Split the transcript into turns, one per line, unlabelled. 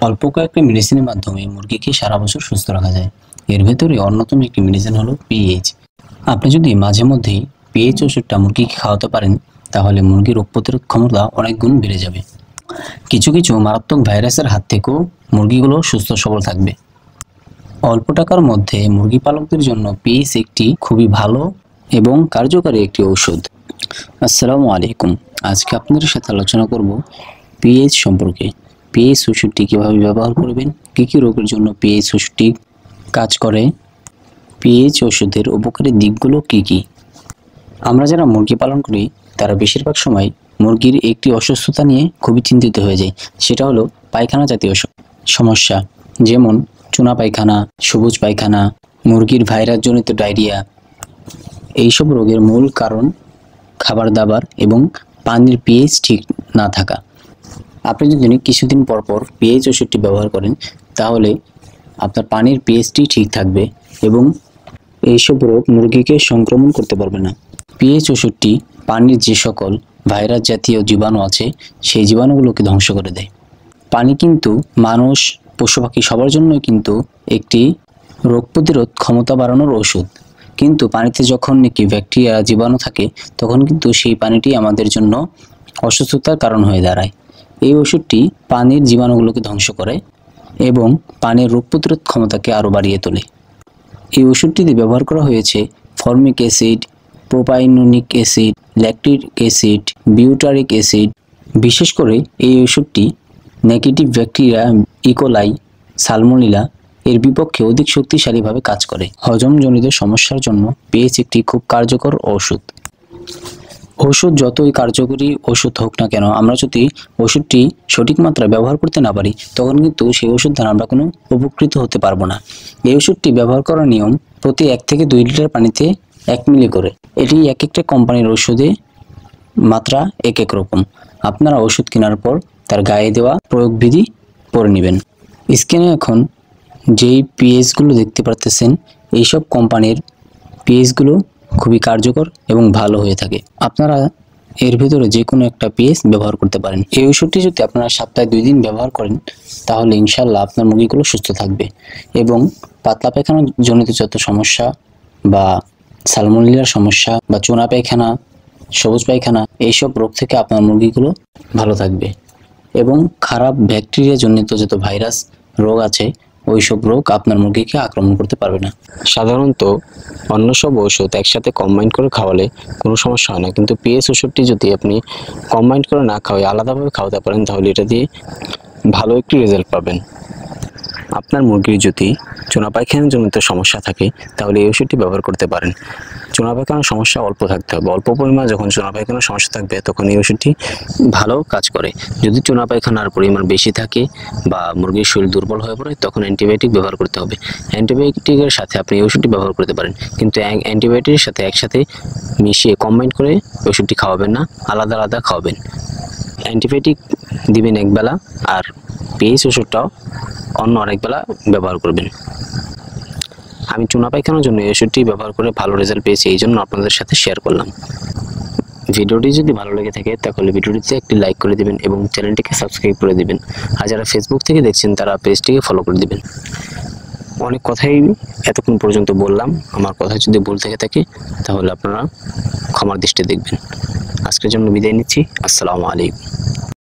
অল্প কয়েকটা মেডিসিনের মাধ্যমে মুরগিকে সারা বছর সুস্থ রাখা যায়। এর ভেতরে অন্যতম একটি মেডিসিন হলো পিএইচ। আপনি যদি মাঝে মধ্যেই পিএইচ ওষুধটা মুরগিকে খাওয়াতে পারেন, তাহলে মুরগির রোগ প্রতিরোধ ক্ষমতা অনেক গুণ বেড়ে যাবে। কিছু কিছু মারাত্মক ভাইরাসের হাত থেকেও মুরগিগুলো সুস্থ সবল থাকবে। অল্প টাকার মধ্যে মুরগি পালকদের জন্য পিএইচ একটি খুবই ভালো এবং কার্যকরী একটি ঔষধ। আসসালামু আলাইকুম। আজকে আপনাদের সাথে আলোচনা করব পিএইচ সম্পর্কে। পিএইচ ওষুধটি কীভাবে ব্যবহার করবেন, কী কী রোগের জন্য পিএইচ ওষুধটি কাজ করে, পিএইচ ওষুধের উপকারী দিকগুলো কী কী। আমরা যারা মুরগি পালন করি তারা বেশিরভাগ সময় মুরগির একটি অসুস্থতা নিয়ে খুবই চিন্তিত হয়ে যায়। সেটা হলো পায়খানা জাতীয় সমস্যা, যেমন চুনা পায়খানা, সবুজ পায়খানা, মুরগির ভাইরাসজনিত ডায়রিয়া। এইসব রোগের মূল কারণ খাবার দাবার এবং পানির পিএইচ ঠিক না থাকা। আপনি যদি কিছুদিন পর পর পিএইচ ওষুধটি ব্যবহার করেন, তাহলে আপনার পানির পিএইচটি ঠিক থাকবে এবং এইসব রোগ মুরগিকে সংক্রমণ করতে পারবে না। পিএইচ ওষুধটি পানির যে সকল ভাইরাস জাতীয় জীবাণু আছে সেই জীবাণুগুলোকে ধ্বংস করে দেয়। পানি কিন্তু মানুষ, পশু পাখি সবার জন্যই কিন্তু একটি রোগ প্রতিরোধ ক্ষমতা বাড়ানোর ওষুধ। কিন্তু পানিতে যখন নাকি ব্যাকটেরিয়া জীবাণু থাকে, তখন কিন্তু সেই পানিটি আমাদের জন্য অসুস্থতার কারণ হয়ে দাঁড়ায়। এই ওষুধটি পানির জীবাণুগুলোকে ধ্বংস করে এবং পানির রোগ প্রতিরোধ ক্ষমতাকে আরও বাড়িয়ে তোলে। এই ওষুধটিতে ব্যবহার করা হয়েছে formic acid, propionic acid, lactic acid, butyric acid. বিশেষ করে এই ওষুধটি নেগেটিভ ব্যাকটেরিয়া ইকোলাই, সালমোনেলা এর বিপক্ষে অধিক শক্তিশালীভাবে কাজ করে। হজমজনিত সমস্যার জন্য পিএইচ একটি খুব কার্যকর ওষুধ। ওষুধ যতই কার্যকরী ওষুধ হোক না কেন, আমরা যদি ওষুধটি সঠিক মাত্রায় ব্যবহার করতে না পারি, তখন কিন্তু সেই ওষুধ দ্বারা আমরা কোনো উপকৃত হতে পারবো না। এই ওষুধটি ব্যবহার করার নিয়ম প্রতি 1 থেকে 2 লিটার পানিতে 1 মিলি করে। এটি এক একটা কোম্পানির ওষুধে মাত্রা এক এক রকম। আপনারা ওষুধ কেনার পর তার গায়ে দেওয়া প্রয়োগবিধি পড়ে নেবেন। স্ক্রিনে এখন যেই পিএইচগুলো দেখতে পারতেছেন, এইসব কোম্পানির পিএইচগুলো খুবই কার্যকর এবং ভালো হয়ে থাকে। আপনারা এর ভিতরে যে কোনো একটা পিএইচ ব্যবহার করতে পারেন। এই ওষুধটি যদি আপনারা সপ্তাহে 2 দিন ব্যবহার করেন, তাহলে ইনশাল্লাহ আপনার মুরগিগুলো সুস্থ থাকবে এবং পাতলা পায়খানা জনিত যত সমস্যা বা সালমোনেলার সমস্যা বা চুনা পায়খানা, সবুজ পায়খানা, এইসব রোগ থেকে আপনার মুরগিগুলো ভালো থাকবে এবং খারাপ ব্যাকটেরিয়া জনিত যত ভাইরাস রোগ আছে ওইসব রোগ আপনার মুরগিকে আক্রমণ করতে পারবে না। সাধারণত অন্য সব ওষুধ একসাথে কম্বাইন করে খাওয়ালে কোনো সমস্যা হয় না, কিন্তু পিএইচ ওষুধটি যদি আপনি কম্বাইন করে না খাওয়াই আলাদাভাবে খাওয়াতে পারেন, তাহলে এটা দিয়ে ভালো একটি রেজাল্ট পাবেন। আপনার মুরগির যদি চুনা পায়খানা জনিত সমস্যা থাকে, তাহলে এই ওষুধটি ব্যবহার করতে পারেন। চুনা পায়খানার সমস্যা অল্প থাকতে হবে। অল্প পরিমাণ যখন চুনা পায়খানার সমস্যা থাকবে, তখন এই ওষুধটি ভালো কাজ করে। যদি চুনা পায়খানার পরিমাণ বেশি থাকে বা মুরগির শরীর দুর্বল হয়ে পড়ে, তখন অ্যান্টিবায়োটিক ব্যবহার করতে হবে। অ্যান্টিবায়োটিকের সাথে আপনি এই ওষুধটি ব্যবহার করতে পারেন, কিন্তু অ্যান্টিবায়োটিকের সাথে একসাথে মিশিয়ে কম্বাইন করে ওষুধটি খাওয়াবেন না, আলাদা আলাদা খাওয়াবেন। অ্যান্টিবায়োটিক দিবেন একবেলা আর পিএইচ ওষুধটাও অন্য আরেক বেলা ব্যবহার করবেন। আমি চুনা পায়খানার জন্য এই ওষুধটি ব্যবহার করে ভালো রেজাল্ট পেয়েছি, এই জন্য আপনাদের সাথে শেয়ার করলাম। ভিডিওটি যদি ভালো লেগে থাকে, তাহলে ভিডিওটিতে একটি লাইক করে দিবেন এবং চ্যানেলটিকে সাবস্ক্রাইব করে দিবেন। আর যারা ফেসবুক থেকে দেখছেন, তারা পেজটিকে ফলো করে দিবেন। অনেক কথাই এতক্ষণ পর্যন্ত বললাম। আমার কথা যদি ভুল থেকে থাকে, তাহলে আপনারা ক্ষমার দৃষ্টিতে দেখবেন। আজকের জন্য বিদায় নিচ্ছি। আসসালামু আলাইকুম।